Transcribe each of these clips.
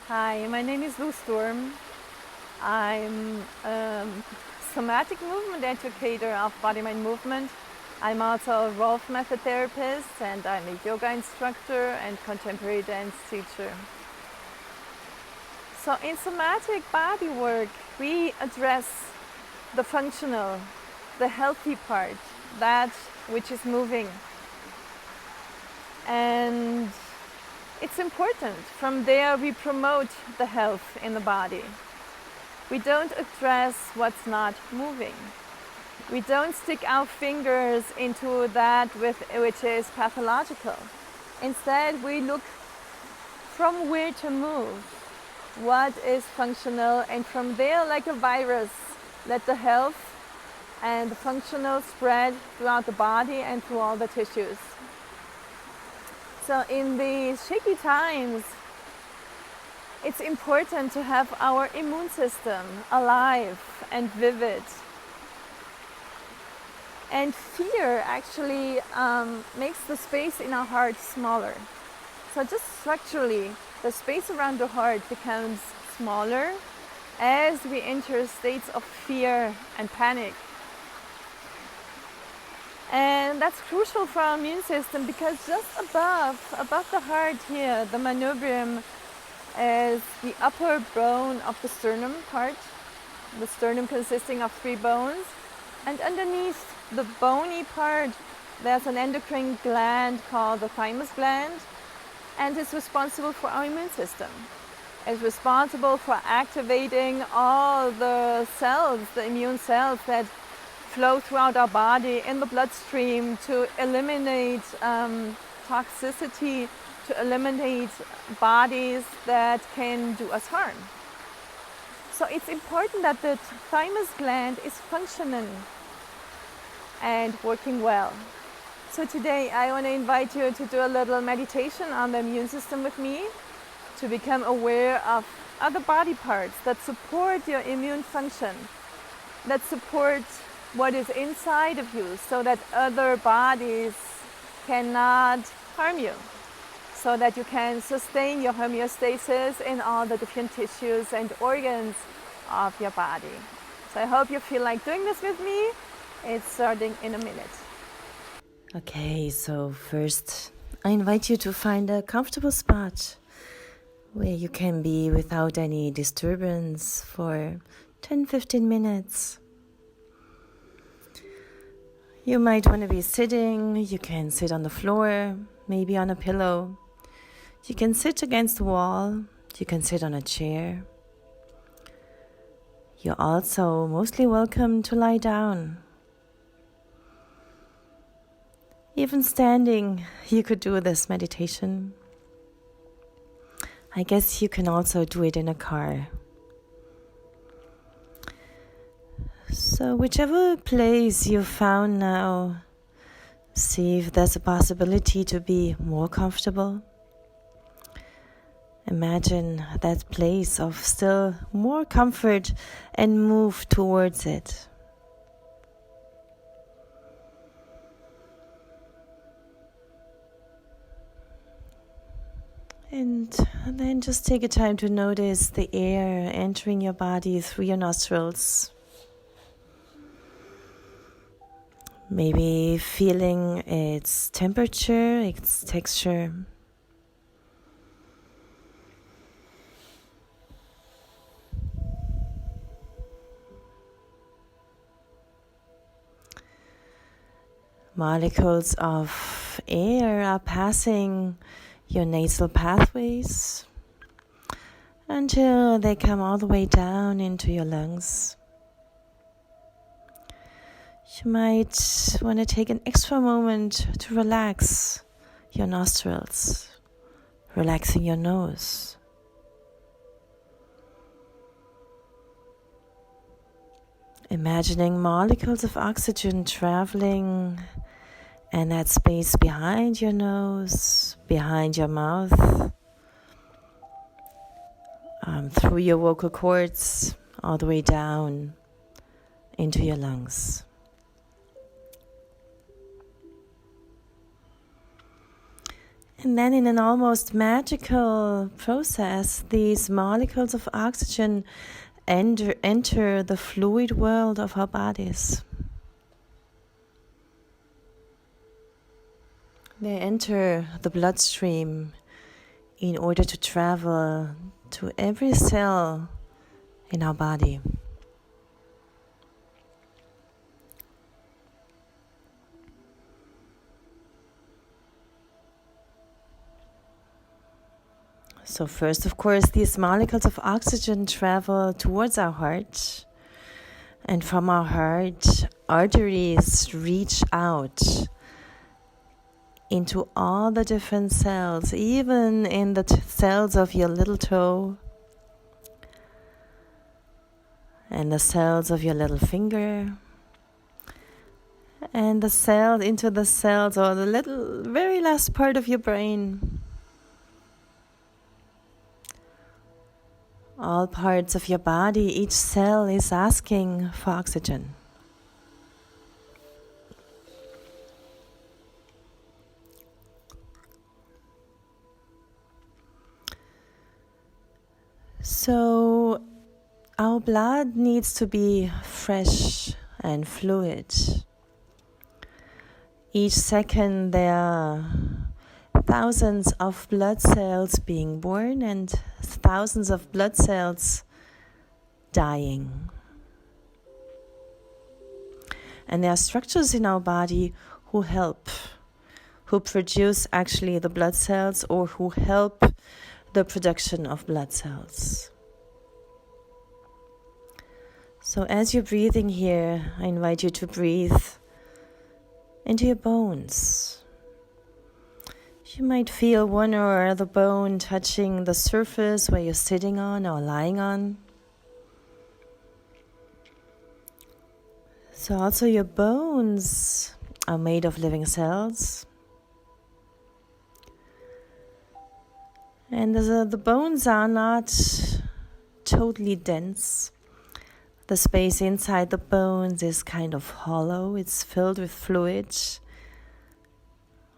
Hi, my name is Lou Sturm. I'm a somatic movement educator of body mind movement. I'm also a Rolf method therapist and I'm a yoga instructor and contemporary dance teacher. So in somatic body work, we address the functional, the healthy part, that which is moving. And it's important. From there, we promote the health in the body. We don't address what's not moving. We don't stick our fingers into that which is pathological. Instead, we look from where to move, what is functional, and from there, like a virus, let the health and the functional spread throughout the body and through all the tissues. So in these shaky times, it's important to have our immune system alive and vivid. And fear actually makes the space in our heart smaller. So just structurally, the space around the heart becomes smaller as we enter states of fear and panic. And that's crucial for our immune system because just above the heart here, the manubrium is the upper bone of the sternum part. The sternum consisting of 3 bones. And underneath the bony part, there's an endocrine gland called the thymus gland, and it's responsible for our immune system. It's responsible for activating all the cells, the immune cells that flow throughout our body in the bloodstream to eliminate toxicity, to eliminate bodies that can do us harm. So it's important that the thymus gland is functioning and working well. So today I want to invite you to do a little meditation on the immune system with me, to become aware of other body parts that support your immune function, that support what is inside of you so that other bodies cannot harm you, so that you can sustain your homeostasis in all the different tissues and organs of your body. So I hope you feel like doing this with me. It's starting in a minute. Okay, so first I invite you to find a comfortable spot where you can be without any disturbance for 10-15 minutes. You might want to be sitting, you can sit on the floor, maybe on a pillow. You can sit against the wall, you can sit on a chair. You're also mostly welcome to lie down. Even standing, you could do this meditation. I guess you can also do it in a car. So whichever place you found now, see if there's a possibility to be more comfortable. Imagine that place of still more comfort and move towards it. And then just take a time to notice the air entering your body through your nostrils. Maybe feeling its temperature, its texture. Molecules of air are passing your nasal pathways until they come all the way down into your lungs. You might want to take an extra moment to relax your nostrils, relaxing your nose. Imagining molecules of oxygen traveling and that space behind your nose, behind your mouth, through your vocal cords, all the way down into your lungs. And then in an almost magical process, these molecules of oxygen enter the fluid world of our bodies. They enter the bloodstream in order to travel to every cell in our body. So first, of course, these molecules of oxygen travel towards our heart. And from our heart, arteries reach out into all the different cells, even in the cells of your little toe and the cells of your little finger and the cells into the cells or the little very last part of your brain. All parts of your body, each cell is asking for oxygen. So our blood needs to be fresh and fluid. Each second there are thousands of blood cells being born and thousands of blood cells dying. And there are structures in our body who help, who produce actually the blood cells or who help the production of blood cells. So as you're breathing here, I invite you to breathe into your bones. You might feel one or other bone touching the surface where you're sitting on or lying on. So also your bones are made of living cells. And the bones are not totally dense. The space inside the bones is kind of hollow. It's filled with fluid,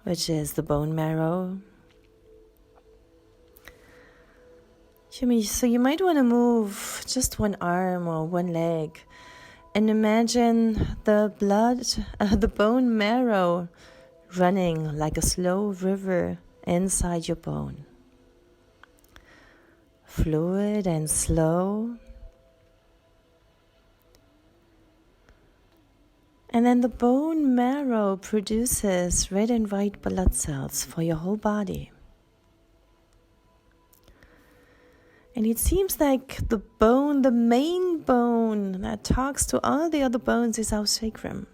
which is the bone marrow. So you might want to move just one arm or one leg and imagine the bone marrow running like a slow river inside your bone. Fluid and slow. And then the bone marrow produces red and white blood cells for your whole body. And it seems like the main bone that talks to all the other bones is our sacrum.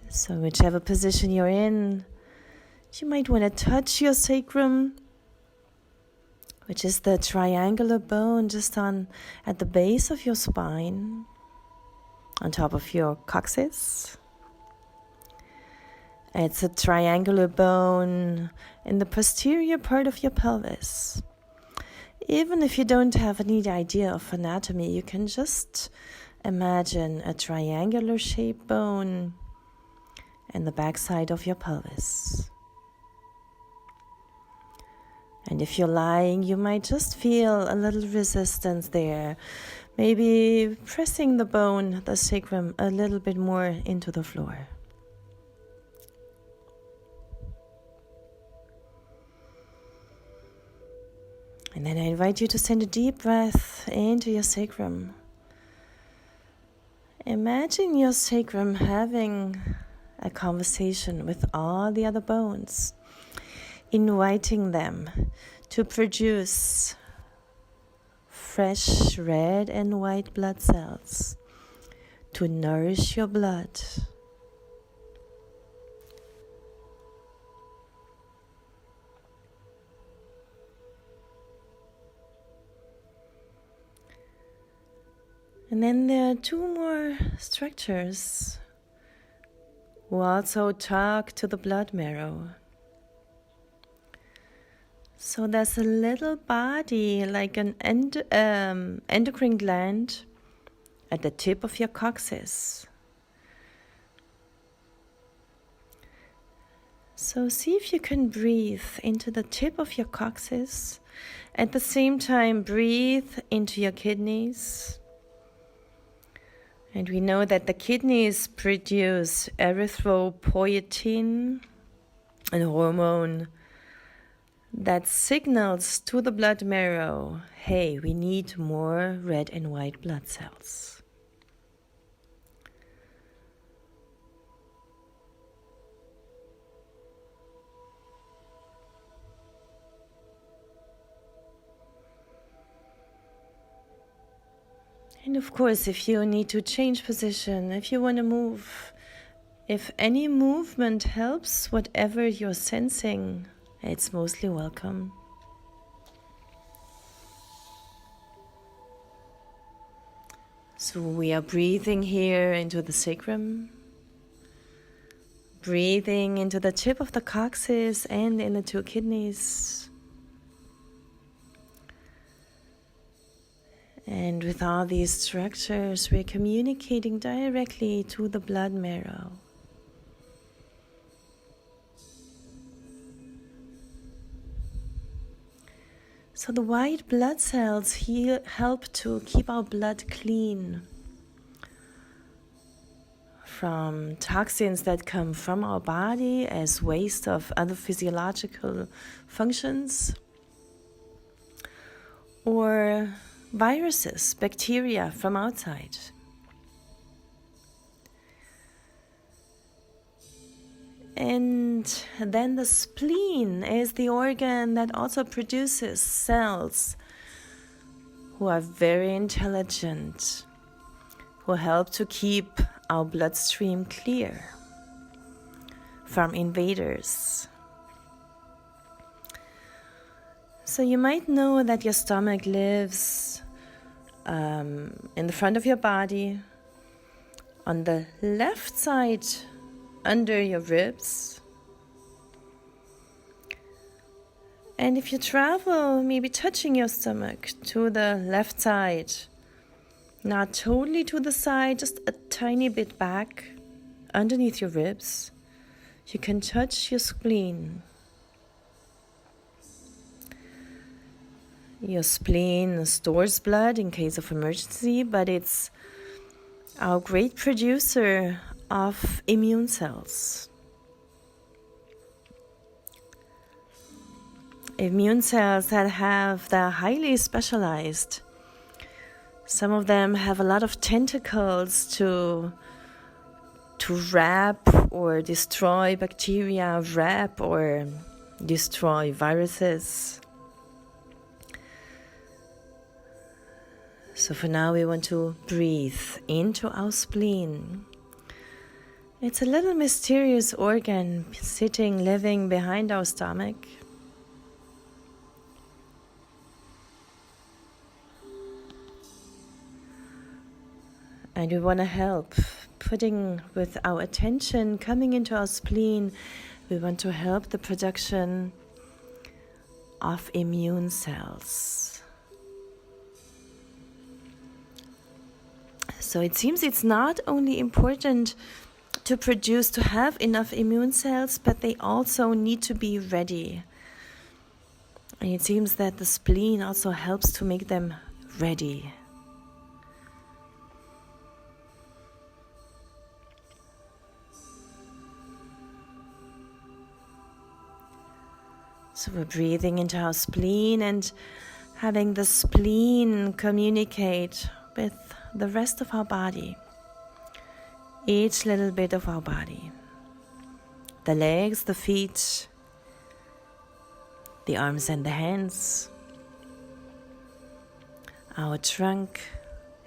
So whichever position you're in, you might want to touch your sacrum, which is the triangular bone just at the base of your spine, on top of your coccyx. It's a triangular bone in the posterior part of your pelvis. Even if you don't have any idea of anatomy, you can just imagine a triangular shaped bone in the backside of your pelvis. And if you're lying, you might just feel a little resistance there. Maybe pressing the bone, the sacrum, a little bit more into the floor. And then I invite you to send a deep breath into your sacrum. Imagine your sacrum having a conversation with all the other bones, inviting them to produce fresh red and white blood cells to nourish your blood. And then there are two more structures who also talk to the blood marrow. So there's a little body like an endocrine gland at the tip of your coccyx. So see if you can breathe into the tip of your coccyx. At the same time, breathe into your kidneys. And we know that the kidneys produce erythropoietin, a hormone that signals to the blood marrow, hey, we need more red and white blood cells. And of course, if you need to change position, if you want to move, if any movement helps whatever you're sensing, it's mostly welcome. So we are breathing here into the sacrum, breathing into the tip of the coccyx and in the two kidneys. And with all these structures, we're communicating directly to the blood marrow. So the white blood cells help to keep our blood clean from toxins that come from our body as waste of other physiological functions, or viruses, bacteria from outside. And then the spleen is the organ that also produces cells who are very intelligent, who help to keep our bloodstream clear from invaders. So you might know that your stomach lives in the front of your body, on the left side under your ribs. And if you travel, maybe touching your stomach to the left side, not totally to the side, just a tiny bit back underneath your ribs, you can touch your spleen. Your spleen stores blood in case of emergency, but it's our great producer of immune cells. Immune cells that they're highly specialized. Some of them have a lot of tentacles to wrap or destroy bacteria, wrap or destroy viruses. So for now we want to breathe into our spleen. It's a little mysterious organ living behind our stomach. And we want to help, putting with our attention, coming into our spleen, we want to help the production of immune cells. So it seems it's not only important to have enough immune cells, but they also need to be ready. And it seems that the spleen also helps to make them ready. So we're breathing into our spleen and having the spleen communicate with the rest of our body, each little bit of our body, the legs, the feet, the arms and the hands, our trunk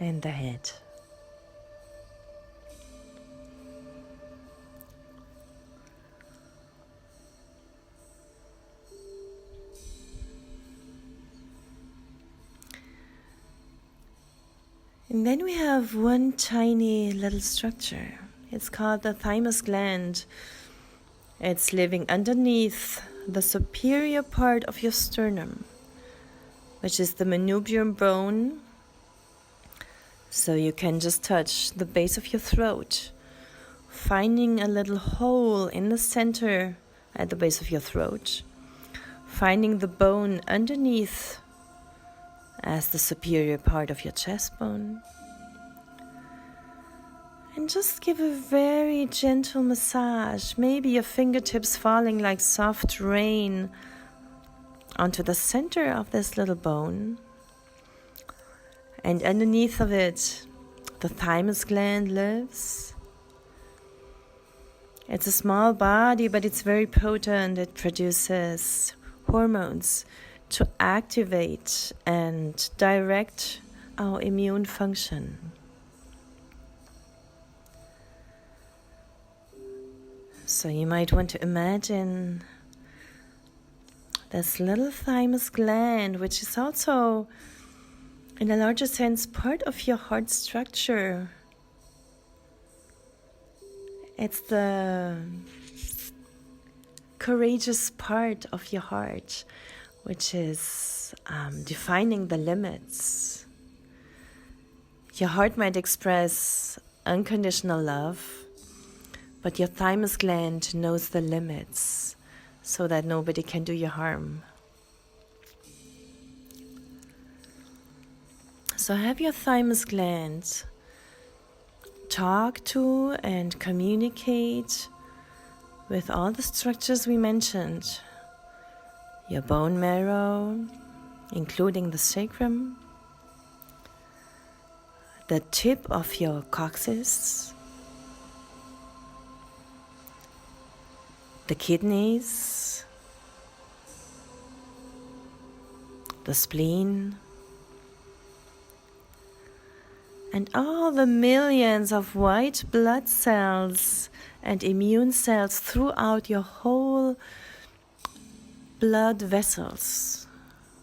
and the head. And then we have one tiny little structure. It's called the thymus gland. It's living underneath the superior part of your sternum, which is the manubrium bone. So you can just touch the base of your throat, finding a little hole in the center at the base of your throat, finding the bone underneath as the superior part of your chest bone. And just give a very gentle massage, maybe your fingertips falling like soft rain onto the center of this little bone. And underneath of it, the thymus gland lives. It's a small body, but it's very potent. It produces hormones to activate and direct our immune function. So you might want to imagine this little thymus gland, which is also, in a larger sense, part of your heart structure. It's the courageous part of your heart, which is defining the limits. Your heart might express unconditional love, but your thymus gland knows the limits so that nobody can do you harm. So have your thymus gland talk to and communicate with all the structures we mentioned. Your bone marrow, including the sacrum, the tip of your coccyx, the kidneys, the spleen, and all the millions of white blood cells and immune cells throughout your whole blood vessels,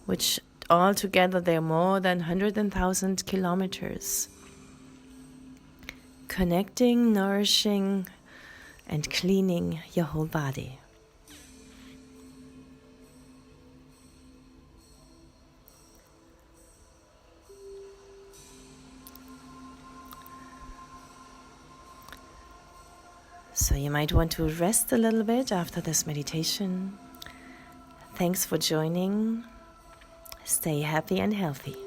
which altogether they're more than 100,000 kilometers, connecting, nourishing, and cleaning your whole body. So you might want to rest a little bit after this meditation. Thanks for joining. Stay happy and healthy.